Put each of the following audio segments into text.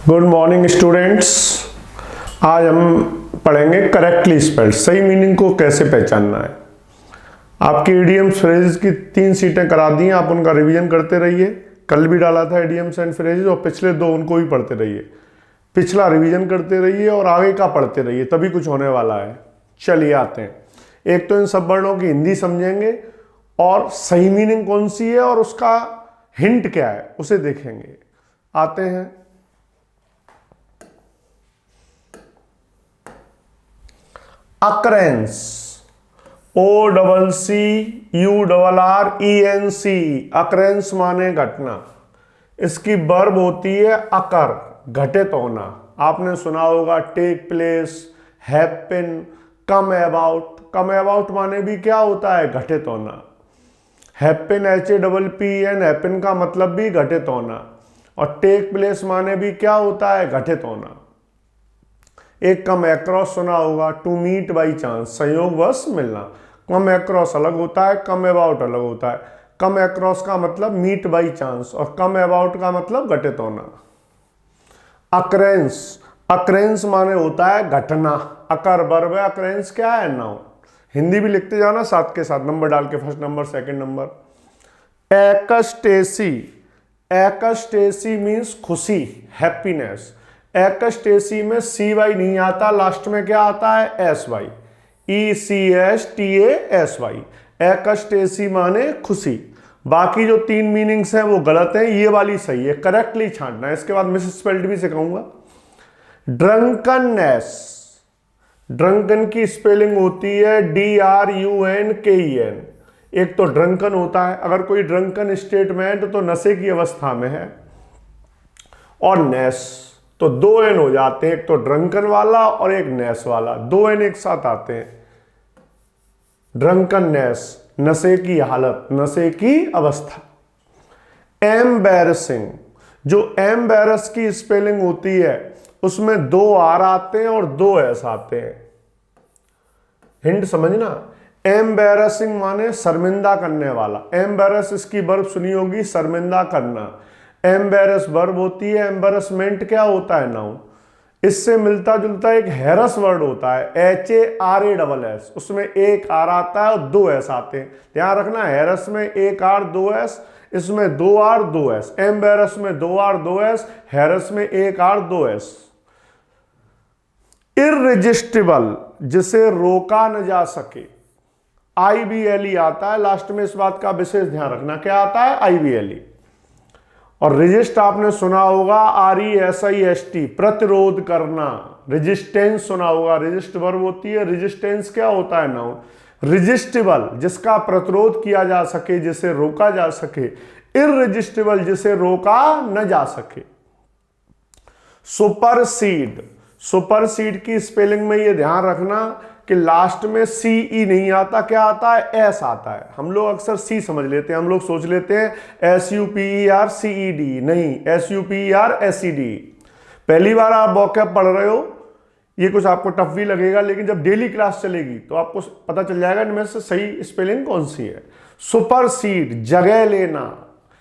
Good morning students. आज हम पढ़ेंगे करेक्टली स्पेल्ड, सही मीनिंग को कैसे पहचानना है। आपकी इडियम्स फ्रेजेस की 3 सीटें करा दी हैं, आप उनका रिवीजन करते रहिए। कल भी डाला था इडियम्स एंड फ्रेजेस, और पिछले 2 उनको भी पढ़ते रहिए। पिछला रिवीजन करते रहिए और आगे का पढ़ते रहिए, तभी कुछ होने वाला है। चलिए आते हैं। एक तो इन सब वर्णों की हिंदी समझेंगे और सही मीनिंग कौन सी है और उसका हिंट क्या है उसे देखेंगे। आते हैं। अकरेंस, OCCURRENC, अकरेंस माने घटना। इसकी वर्ब होती है अकर, घटित होना। आपने सुना होगा take place, happen, come about. Come about माने भी क्या होता है? घटित होना। हैपन HAPPEN, हैपन का मतलब भी घटित होना। और टेक प्लेस माने भी क्या होता है? घटित होना। एक कम अक्रॉस सुना होगा, टू मीट बाई चांस, संयोगवश मिलना। कम अक्रॉस अलग होता है, कम अबाउट अलग होता है। कम अक्रॉस का मतलब मीट बाई चांस और कम अबाउट का मतलब घटित होना। अक्रेंस, अक्रेंस माने होता है घटना। अकर वर्ब है, अक्रेंस क्या है? नाउन। हिंदी भी लिखते जाना साथ के साथ, नंबर डाल के, first number second number. Ecstasy, ecstasy means खुशी, हैप्पीनेस। एक्सटेसी में CY नहीं आता, लास्ट में क्या आता है? SY, ECSTASY। एक्सटेसी माने खुशी। बाकी जो 3 मीनिंग्स हैं वो गलत हैं, ये वाली सही है, करेक्टली छांटना है। इसके बाद मिस स्पेल्ड भी सिखाऊंगा। ड्रंकननेस, ड्रंकन की स्पेलिंग होती है DRUNKEN। एक तो ड्रंकन होता है, अगर कोई ड्रंकन स्टेटमेंट तो नशे की अवस्था में है, और नेस तो 2 N हो जाते हैं, एक तो ड्रंकन वाला और एक नेस वाला, 2 N एक साथ आते हैं। ड्रंकननेस, नशे की हालत, नशे की अवस्था। एम्बैरसिंग, जो एम्बैरस की स्पेलिंग होती है उसमें 2 R आते हैं और 2 S आते हैं। हिंट समझना। एम्बैरसिंग माने शर्मिंदा करने वाला। एम्बैरस इसकी वर्ब सुनी होगी, शर्मिंदा करना। एम्बैरस वर्ब होती है, एम्बैरसमेंट क्या होता है? नाउन। इससे मिलता जुलता एक हैरस वर्ड होता है, HARASS, उसमें 1 R आता है और 2 S आते हैं। ध्यान रखना, हैरस में 1 R 2 S, इसमें 2 R 2 S। एम्बैरस में 2 R 2 S, हैरस में 1 R 2 S। इररेजिस्टिबल, जिसे रोका न जा सके, IBLE आता है लास्ट में। इस बात का विशेष ध्यान रखना, क्या आता है? IBLE। और रेजिस्ट आपने सुना होगा, RESIST, प्रतिरोध करना। रेजिस्टेंस सुना होगा, रेजिस्ट वर्ब होती है, रेजिस्टेंस क्या होता है? नाउन। रेजिस्टिबल, जिसका प्रतिरोध किया जा सके, जिसे रोका जा सके। इररेजिस्टिबल, जिसे रोका न जा सके। सुपरसीड, सुपरसीड की स्पेलिंग में ये ध्यान रखना कि लास्ट में CE नहीं आता, क्या आता है? S आता है। हम लोग अक्सर C समझ लेते हैं, हम लोग सोच लेते हैं SUPERCED, नहीं, SUPERSED। पहली बार आप वोकैब पढ़ रहे हो, ये कुछ आपको टफ भी लगेगा, लेकिन जब डेली क्लास चलेगी तो आपको पता चल जाएगा इनमें से सही स्पेलिंग कौन सी है। सुपरसीड, जगह लेना,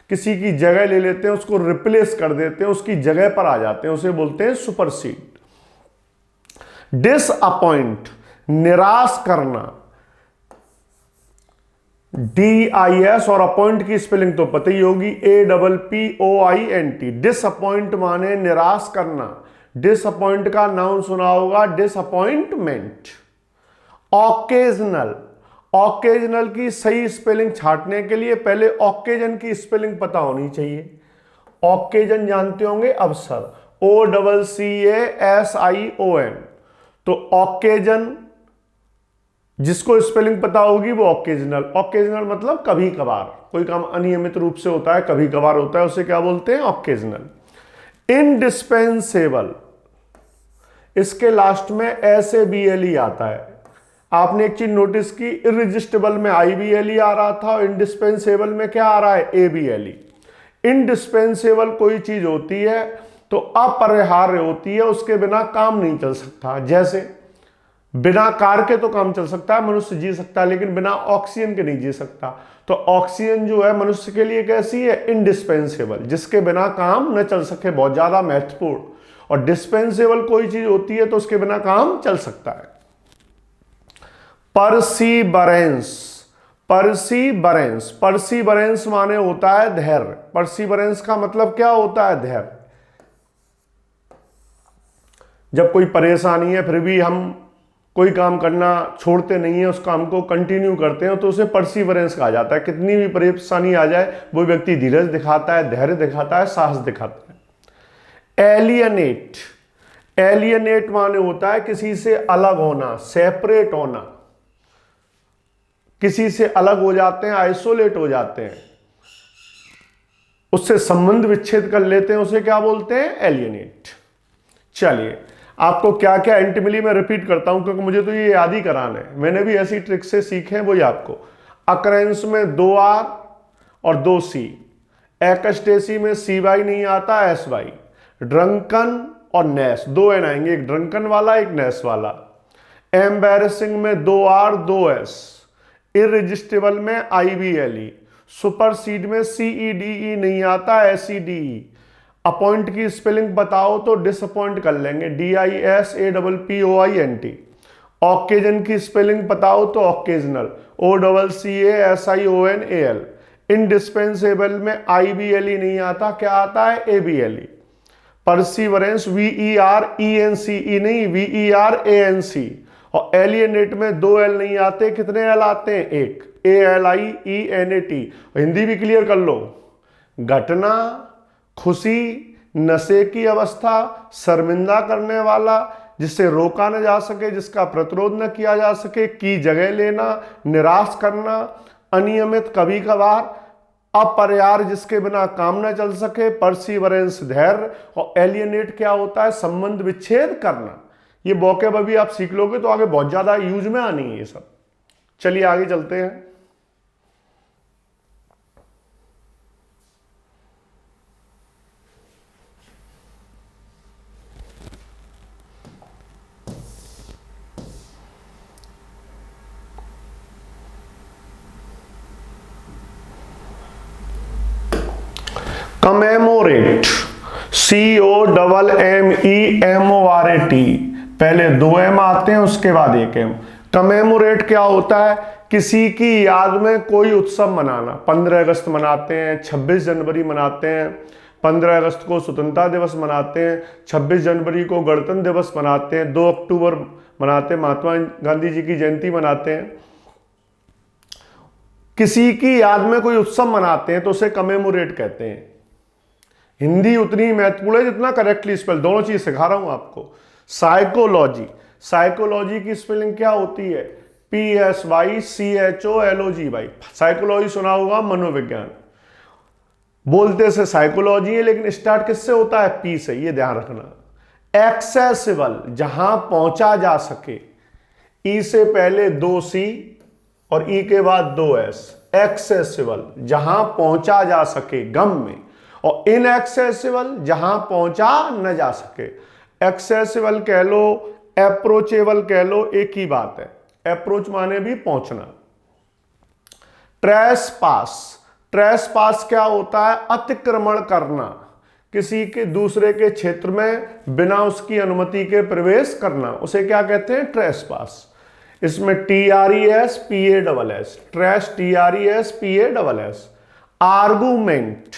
किसी की जगह ले लेते हैं, उसको रिप्लेस कर देते हैं, उसकी जगह पर आ जाते हैं, उसे बोलते हैं सुपरसीड। डिसअपॉइंट, निराश करना। DIS और अपॉइंट की स्पेलिंग तो पता ही होगी, APPOINT। डिसअपॉइंट माने निराश करना। डिसअपॉइंट का नाउन सुना होगा, डिसअपॉइंटमेंट। ऑकेजनल, ऑकेजनल की सही स्पेलिंग छांटने के लिए पहले ऑकेजन की स्पेलिंग पता होनी चाहिए। ऑकेजन जानते होंगे, अवसर, OCCASION। तो ऑकेजन, जिसको स्पेलिंग पता होगी वो ऑकेजनल। ऑकेजनल मतलब कभी कभार, कोई काम अनियमित रूप से होता है, कभी कभार होता है, उसे क्या बोलते हैं? ऑकेजनल। इंडिस्पेंसेबल, इसके लास्ट में SABLE आता है। आपने एक चीज नोटिस की, इररेजिस्टिबल में IBLE आ रहा था और इंडिस्पेंसेबल में क्या आ रहा है? ABLE। इंडिस्पेंसेबल कोई चीज होती है तो अपरिहार्य होती है, उसके बिना काम नहीं चल सकता। जैसे बिना कार के तो काम चल सकता है, मनुष्य जी सकता है, लेकिन बिना ऑक्सीजन के नहीं जी सकता। तो ऑक्सीजन जो है मनुष्य के लिए कैसी है? इंडिस्पेंसेबल, जिसके बिना काम न चल सके, बहुत ज्यादा महत्वपूर्ण। और डिस्पेंसेबल कोई चीज होती है तो उसके बिना काम चल सकता है। परसीवरेंस, परसीवरेंस, परसीवरेंस माने होता है धैर्य। परसीवरेंस का मतलब क्या होता है? धैर्य। जब कोई परेशानी है फिर भी हम कोई काम करना छोड़ते नहीं है, उस काम को कंटिन्यू करते हैं, तो उसे परसीवरेंस कहा जाता है। कितनी भी परेशानी आ जाए वो व्यक्ति धीरज दिखाता है, धैर्य दिखाता है, साहस दिखाता है। एलियनेट, एलियनेट माने होता है किसी से अलग होना, सेपरेट होना, किसी से अलग हो जाते हैं, आइसोलेट हो जाते हैं, उससे संबंध विच्छेद कर लेते हैं, उसे क्या बोलते हैं? एलियनेट। चलिए आपको क्या क्या एंटिमिली में रिपीट करता हूं क्योंकि मुझे तो ये याद ही कराना है, मैंने भी ऐसी ट्रिक से सीखे हैं वही आपको। अकरेंस में 2 R और 2 C, एक्सटेसी में CY नहीं आता, SY। ड्रंकन और नेस, 2 N आएंगे, एक ड्रंकन वाला एक नेस वाला। एम्बैरेसिंग में 2 R 2 S। इररेजिस्टिबल में IBLE। सुपरसीड में CEDE नहीं आता, SEDE। अपॉइंट की स्पेलिंग बताओ तो डिसअपॉइंट कर लेंगे, DISAPPOINT। ऑकेजन की स्पेलिंग बताओ तो ऑकेजनल, OCCASIONAL। इंडिस्पेंसेबल में IBLE नहीं आता, क्या आता है? ABLE। परसीवरेंस VERENCE नहीं, VERANC। और एलियनेट में 2 L नहीं आते, कितने L आते हैं? एक, ALIENAT। हिंदी भी क्लियर कर लो। घटना, खुशी, नशे की अवस्था, शर्मिंदा करने वाला, जिससे रोका न जा सके, जिसका प्रतिरोध न किया जा सके, की जगह लेना, निराश करना, अनियमित, कभी कभार, अपरिहार्य, जिसके बिना काम न चल सके। परसीवरेंस धैर्य, और एलियनेट क्या होता है? संबंध विच्छेद करना। ये वोकैब अभी आप सीख लोगे तो आगे बहुत ज्यादा यूज में आनी है ये सब। चलिए आगे चलते हैं। Commemorate, COMMEMORAT। पहले 2 M आते हैं उसके बाद 1 M। कमेमोरेट क्या होता है? किसी की याद में कोई उत्सव मनाना। 15 अगस्त मनाते हैं, 26 जनवरी मनाते हैं, 15 अगस्त को स्वतंत्रता दिवस मनाते हैं, 26 जनवरी को गणतंत्र दिवस मनाते हैं, 2 अक्टूबर मनाते हैं, महात्मा गांधी जी की जयंती मनाते हैं। किसी की याद में कोई उत्सव मनाते हैं तो उसे कमेमोरेट कहते हैं। हिंदी उतनी महत्वपूर्ण है जितना करेक्टली स्पेल, दोनों चीज सिखा रहा हूं आपको। साइकोलॉजी, साइकोलॉजी की स्पेलिंग क्या होती है? PSYCHOLOG। भाई साइकोलॉजी सुना होगा, मनोविज्ञान। बोलते से साइकोलॉजी है लेकिन स्टार्ट किससे होता है? P से, ये ध्यान रखना। एक्सेसिबल, जहां पहुंचा जा सके, E से पहले 2 C और E के बाद 2 S। एक्सेसिबल, जहां पहुंचा जा सके, गम में। और इनएक्सेसिबल, जहां पहुंचा न जा सके। एक्सेसिबल कह लो, अप्रोचेबल कह लो, एक ही बात है। अप्रोच माने भी पहुंचना। ट्रेसपास, ट्रेसपास क्या होता है? अतिक्रमण करना, किसी के दूसरे के क्षेत्र में बिना उसकी अनुमति के प्रवेश करना, उसे क्या कहते हैं? ट्रेसपास। इसमें TRESPASS, trace, TRESPASS। Argument,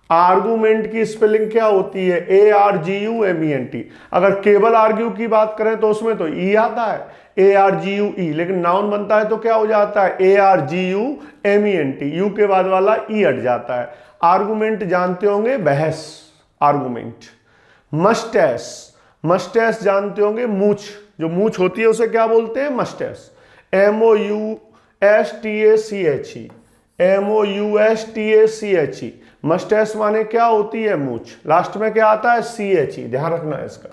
argument की स्पेलिंग क्या होती है? ARGUMENT। अगर केवल आर्ग्यू की बात करें तो उसमें तो E आता है, ARGUE, लेकिन नाउन बनता है तो क्या हो जाता है? ARGUMENT। यू के बाद वाला E हट जाता है। आर्गुमेंट जानते होंगे, बहस, आर्गुमेंट। मस्टैश, मस्टैश जानते होंगे, मूछ, जो मूछ होती है उसे क्या बोलते हैं? मस्टैश। MOUSTACHE, MOUSTACHE। मस्टैश माने क्या होती है? मूछ। लास्ट में क्या आता है? CHE, ध्यान रखना है इसका।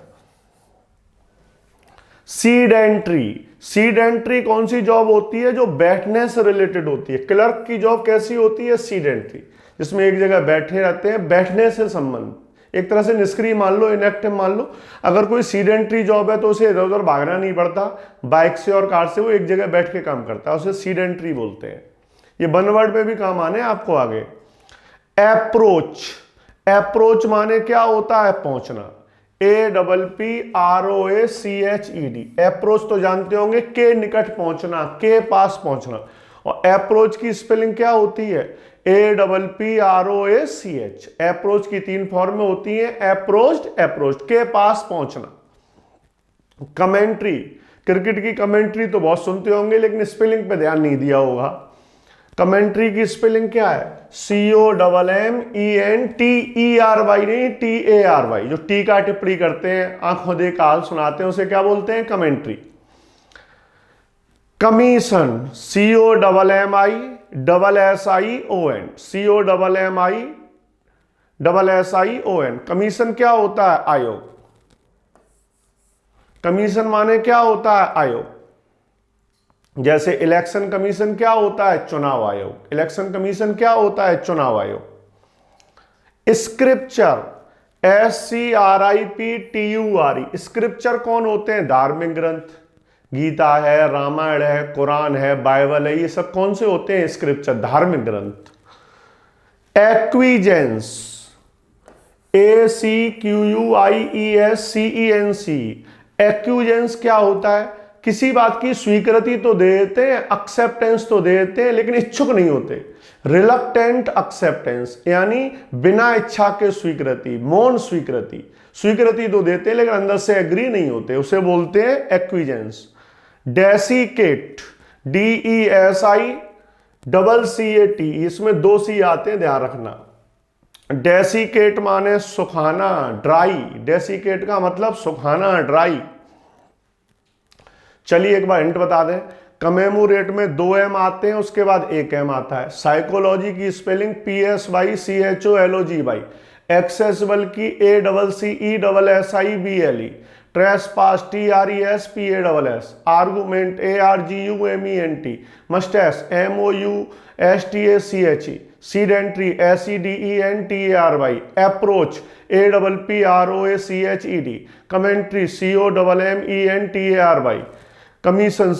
सीडेंट्री, सीडेंट्री कौन सी जॉब होती है? जो बैठने से रिलेटेड होती है। क्लर्क की जॉब कैसी होती है? सीडेंट्री, जिसमें एक जगह बैठे रहते हैं, बैठने से संबंध, एक तरह से निष्क्रिय मान लो, इनएक्टिव मान लो। अगर कोई सीडेंट्री जॉब है तो उसे इधर उधर भागना नहीं पड़ता, बाइक से और कार से वो एक जगह बैठ के काम करता है, उसे सीडेंट्री बोलते हैं। ये वन वर्ड में भी काम आने आपको आगे। अप्रोच, अप्रोच माने क्या होता है? पहुंचना। APPROACHED। अप्रोच तो जानते होंगे, के निकट पहुंचना, के पास पहुंचना। और अप्रोच की स्पेलिंग क्या होती है? APPROACH। अप्रोच की 3 फॉर्म में होती है, अप्रोच्ड, अप्रोच, के पास पहुंचना। कमेंट्री, क्रिकेट की कमेंट्री तो बहुत सुनते होंगे, लेकिन स्पेलिंग पे ध्यान नहीं दिया होगा। कमेंट्री की स्पेलिंग क्या है? COMMENTERY, नहीं TARY। जो टीका टिप्पणी करते हैं, आंखों देख हाल सुनाते हैं, उसे क्या बोलते हैं? कमेंट्री। Commission, COMMISSION। कमीशन क्या होता है? आयोग। कमीशन माने क्या होता है? आयोग। जैसे इलेक्शन कमीशन क्या होता है? चुनाव आयोग। इलेक्शन कमीशन क्या होता है? चुनाव आयोग। Scripture, SCRIPTURE। स्क्रिप्चर कौन होते हैं? धार्मिक ग्रंथ। गीता है, रामायण है, कुरान है, बाइबल है, ये सब कौन से होते हैं? स्क्रिप्चर, धार्मिक ग्रंथ। एक्विजेंस, ACQUIESCENC। एक्यूजेंस क्या होता है? किसी बात की स्वीकृति तो दे देते हैं, एक्सेप्टेंस तो दे देते हैं, लेकिन इच्छुक नहीं होते। रिलक्टेंट एक्सेप्टेंस, यानी बिना इच्छा के स्वीकृति, मौन स्वीकृति। स्वीकृति तो देते हैं लेकिन अंदर से एग्री नहीं होते, उसे बोलते हैं एक्विजेंस। Desiccate, DESICCAT। इसमें 2 C आते हैं, ध्यान रखना। डेसिकेट माने सुखाना, ड्राई। डेसिकेट का मतलब सुखाना, ड्राई। चलिए एक बार हिंट बता दें। कमेमोरेट में 2 M आते हैं, उसके बाद 1 M आता है। साइकोलॉजी की स्पेलिंग PSYCHOLOGY। एक्सेसिबल की ACCESSIBLE। Trespass, TRESPASS। Argument, ARGUMENT। Moustache, MOUSTACHE। Sedentary, SEDENTARY। Approach, APPROACHED। Commentary, COMMENTARY। Commission,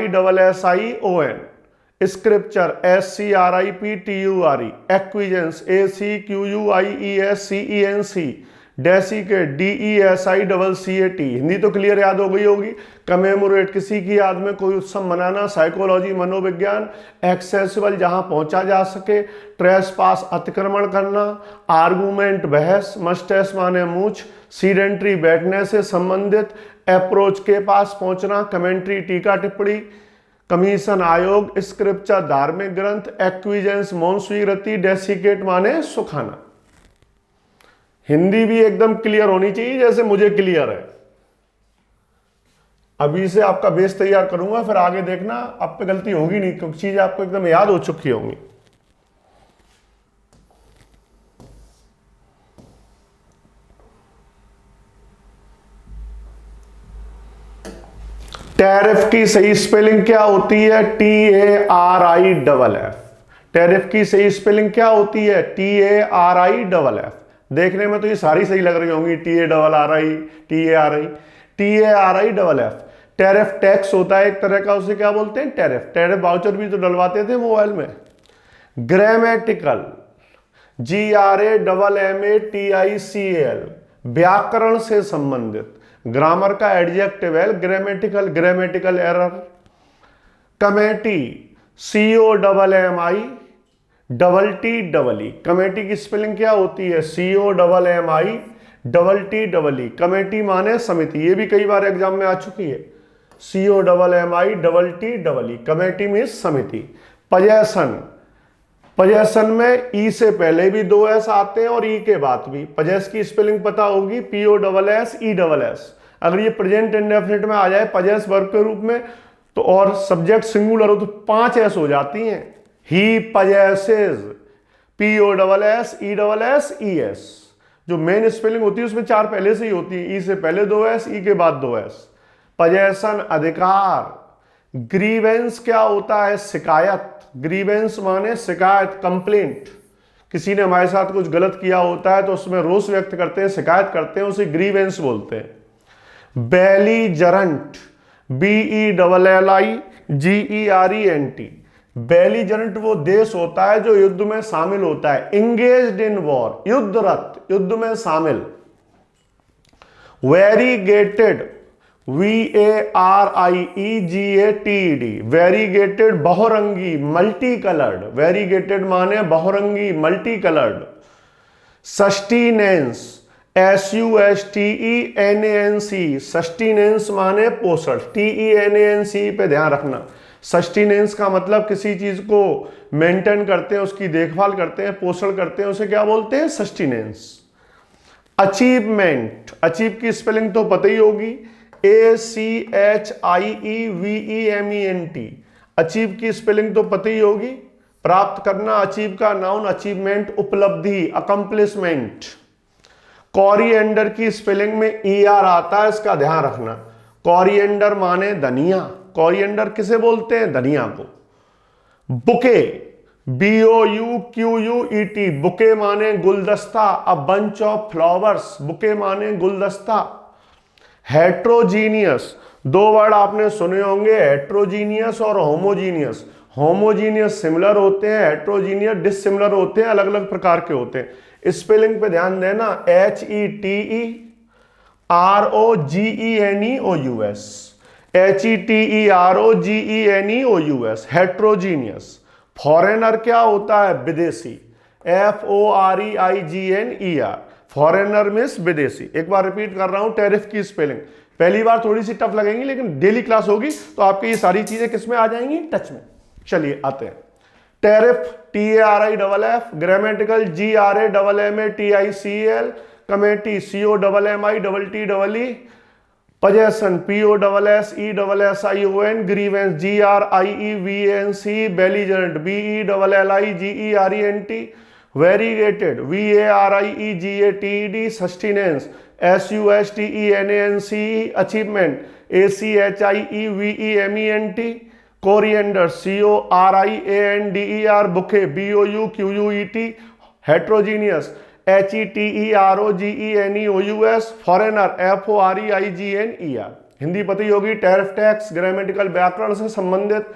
COMMISSION। Scripture, SCRIPTURE। एक्विजेंस, ACQUIESCENC। Desiccate, DESICCAT। Hindi तो क्लियर याद हो गई होगी। कमेमोरेट, किसी की याद में कोई उत्सव मनाना। साइकोलॉजी, मनोविज्ञान। एक्सेसिबल, जहां पहुंचा जा सके। ट्रेसपास, अतिक्रमण करना। आर्गुमेंट, बहस। मस्टैश माने मूछ। सीडेंट्री, बैठने से संबंधित। अप्रोच, के पास पहुंचना। कमेंट्री, टीका टिप्पणी। कमीशन, आयोग। स्क्रिप्चर, धार्मिक ग्रंथ। एक्विजेंस, मौन स्वीकृति। डेसिकेट माने सुखाना। हिंदी भी एकदम क्लियर होनी चाहिए जैसे मुझे क्लियर है। अभी से आपका बेस तैयार करूंगा, फिर आगे देखना आप पे गलती होगी नहीं, क्योंकि चीजें आपको एकदम याद हो चुकी होंगी। टैरिफ की सही स्पेलिंग क्या होती है? TARIFF। टैरिफ की सही स्पेलिंग क्या होती है? TARIFF। देखने में तो ये सारी सही लग रही होंगी, TARRI, TARIFF। टैरिफ टैक्स होता है एक तरह का, उसे क्या बोलते हैं? टैरिफ। टैरिफ वाउचर भी तो डलवाते थे मोबाइल में। Grammatical, GRAMMATICAL। व्याकरण से संबंधित। ग्रामर का एडजेक्टिव है grammatical, grammatical error. Committee, COMMITTEE। Committee की स्पेलिंग क्या होती है? COMMITTEE। कमेटी माने समिति, ये भी कई बार एग्जाम में आ चुकी है। COMMITTEE। कमेटी में समिति। पजेशन, पजेशन में ई से पहले भी 2 S आते हैं और ई के बाद भी। पजेस की स्पेलिंग पता होगी, POSSESS। अगर ये प्रेजेंट इंडेफिनिट में आ जाए पजेस वर्ब के रूप में तो, और सब्जेक्ट सिंगुलर हो तो 5 S हो जाती हैं। ही पजेसेस, POSSESSES। जो मेन स्पेलिंग होती है उसमें 4 पहले से ही होती है, ई से पहले 2 S, ई के बाद 2 S। पजेशन, अधिकार। ग्रीवेंस क्या होता है? शिकायत। ग्रीवेंस माने शिकायत, कंप्लेंट। किसी ने हमारे साथ कुछ गलत किया होता है तो उसमें रोष व्यक्त करते हैं, शिकायत करते हैं, उसे ग्रीवेंस बोलते हैं। बेलीजरेंट, BELLIGERENT। बेलीजरेंट वो देश होता है जो युद्ध में शामिल होता है। इंगेज्ड इन वॉर, युद्धरत, युद्ध में शामिल। वेरीगेटेड, VARIEGATED, वेरीगेटेड बहुरंगी, मल्टी कलर्ड, वेरीगेटेड माने बहुरंगी मल्टी कलर्ड। सस्टीनेंस, SUSTENANC, सस्टीनेंस माने पोषण, TENANC पे ध्यान रखना। सस्टीनेंस का मतलब किसी चीज को मेंटेन करते हैं, उसकी देखभाल करते हैं, पोषण करते हैं, उसे क्या बोलते हैं? सस्टीनेंस। अचीवमेंट, अचीव की स्पेलिंग तो पता ही होगी, ACHIEVEMENT, अचीव की स्पेलिंग तो पता ही होगी। प्राप्त करना, अचीव का नाउन अचीवमेंट, उपलब्धि, अकम्प्लिशमेंट। कोरिएंडर की स्पेलिंग में ER आता है, इसका ध्यान रखना। कोरिएंडर माने धनिया, कोरिएंडर किसे बोलते हैं? धनिया को। बुके, BOUQUET, बुके माने गुलदस्ता, a bunch of flowers, bouquet माने गुलदस्ता। हेट्रोजीनियस, दो वर्ड आपने सुने होंगे, हेट्रोजीनियस और होमोजीनियस। होमोजीनियस सिमिलर होते हैं, हेट्रोजीनियस डिसिमिलर होते हैं, अलग अलग प्रकार के होते हैं। स्पेलिंग पे ध्यान देना, HETEROGENEOUS, HETEROGENEOUS, हेट्रोजीनियस। फॉरेनर क्या होता है? विदेशी, FOREIGNER, फॉरेनर मीन्स विदेशी। एक बार रिपीट कर रहा हूं, टैरिफ की स्पेलिंग पहली बार थोड़ी सी टफ लगेंगी, लेकिन डेली क्लास होगी तो आपकी ये सारी चीजें किसमें आ जाएंगी? टच में। चलिए आते हैं। Tariff, TARIFF, grammatical, GRAMATICAL, committee, COMMITTEE, possession, POSSESSION, grievance, GRIEVANC, belligerent, BELLIGERENT, variegated, VARIEGATED, sustenance, SUSTENANC, achievement, ACHIEVEMENT, coriander, CORIANDER, bouquet, BOUQUET, heterogeneous, HETEROGENEOUS, foreigner, FOREIGNER। Hindi पता होगी। टैरिफ टैक्स, ग्रामेटिकल व्याकरण से संबंधित,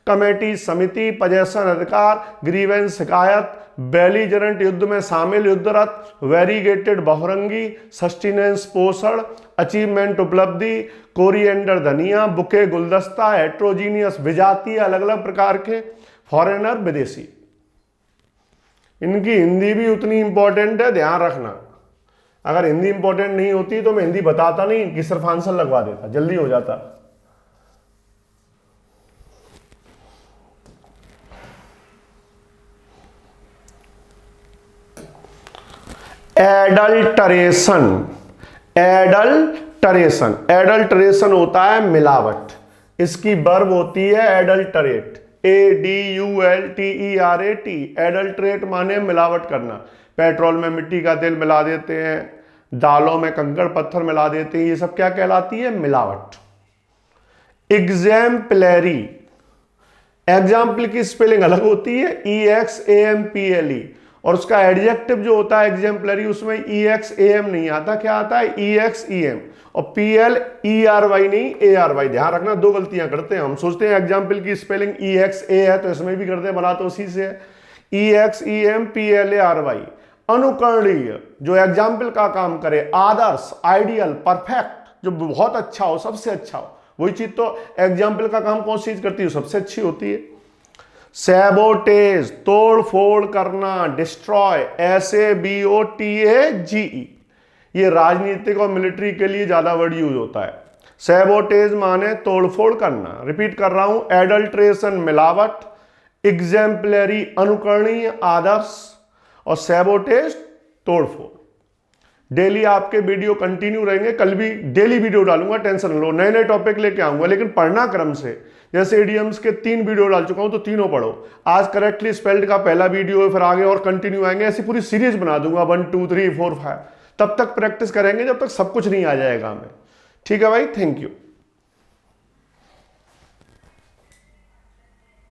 कमेटी समिति, पजेशन अधिकार, grievance शिकायत, बेलीजरेंट युद्ध में शामिल, युद्धरत, वेरीगेटेड बहुरंगी, सस्टेनेंस पोषण, अचीवमेंट उपलब्धि, कोरिएंडर धनिया, बुके गुलदस्ता, हेट्रोजीनियस विजातीय अलग अलग प्रकार के, फॉरेनर विदेशी। इनकी हिंदी भी उतनी इंपॉर्टेंट है, ध्यान रखना। अगर हिंदी इंपॉर्टेंट नहीं होती तो मैं हिंदी बताता नहीं, इनकी सिर्फ आंसर लगवा देता, जल्दी हो जाता। एडल्टरेशन, एडल्टरेशन, एडल्टरेशन होता है मिलावट। इसकी वर्ब होती है एडल्टरेट, ADULTERAT, एडल्टरेट माने मिलावट करना। पेट्रोल में मिट्टी का तेल मिला देते हैं, दालों में कंकड़ पत्थर मिला देते हैं, ये सब क्या कहलाती है? मिलावट। एग्जाम्पलरी, एग्जाम्पल की स्पेलिंग अलग होती है, EXAMPLE, और उसका एडजेक्टिव जो होता है एग्जाम्पलरी, उसमें EXAM नहीं आता, क्या आता है? EXEM, और PLERY नहीं, ARY। ध्यान रखना, दो गलतियां करते हैं हम। सोचते हैं एग्जाम्पल की स्पेलिंग EXA है तो इसमें भी करते हैं, बना तो उसी से है। EXEMPLARY, अनुकरणीय, जो एग्जाम्पल का काम करे, आदर्श, आइडियल, परफेक्ट, जो बहुत अच्छा हो, सबसे अच्छा हो, वही चीज तो एग्जाम्पल का काम कौन सी चीज करती है? सबसे अच्छी होती है। सैबोटेज, तोड़ फोड़ करना, डिस्ट्रॉय, SABOTAGE, ये राजनीतिक और मिलिट्री के लिए ज्यादा वर्ड यूज होता है। सैबोटेज माने तोड़फोड़ करना। रिपीट कर रहा हूं, एडल्ट्रेशन मिलावट, एग्जाम्पलरी अनुकरणीय आदर्श, और सैबोटेज तोड़फोड़। डेली आपके वीडियो कंटिन्यू रहेंगे, कल भी डेली वीडियो डालूंगा, टेंशन लो, नए नए टॉपिक लेके आऊंगा, लेकिन पढ़ना क्रम से। जैसे इडियम्स के 3 वीडियो डाल चुका हूं तो तीनों पढ़ो। आज करेक्टली स्पेल्ड का पहला वीडियो है, फिर आगे और कंटिन्यू आएंगे, ऐसी पूरी सीरीज बना दूंगा, 1 2 3 4 5। तब तक प्रैक्टिस करेंगे जब तक सब कुछ नहीं आ जाएगा हमें। ठीक है भाई, थैंक यू।